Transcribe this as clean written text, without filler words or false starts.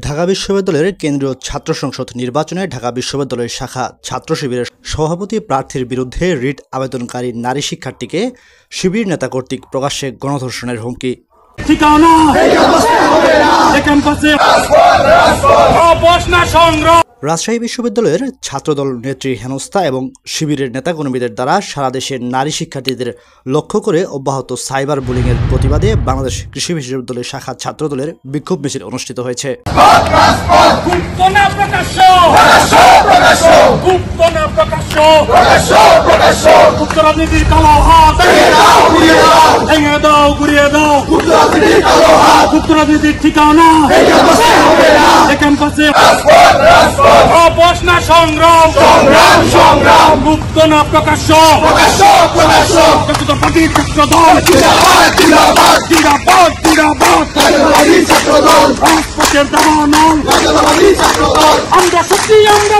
ঢাকা বিশ্ববিদ্যালয়ের কেন্দ্রীয় ছাত্র সংসদ নির্বাচনে ঢাকা বিশ্ববিদ্যালয়ের শাখা ছাত্র শিবিরের সভাপতি প্রার্থীর বিরুদ্ধে রিট আবেদনকারী নারী শিক্ষার্থীকে শিবির নেতা কর্তৃক প্রকাশ্যে গণধর্ষণের হুমকি। রাজশাহী বিশ্ববিদ্যালয়ের ছাত্রদল নেত্রী হেনস্থা এবং শিবিরের নেতাকর্মীদের দ্বারা সারা দেশের নারী শিক্ষার্থীদের লক্ষ্য করে অব্যাহত সাইবার বুলিংয়ের প্রতিবাদে বাংলাদেশ কৃষি বিশ্ববিদ্যালয়ের শাখা ছাত্রদলের বিক্ষোভ মিছিল অনুষ্ঠিত হয়েছে। মুক্ত না প্রকাশ্য আমরা সত্যি আমরা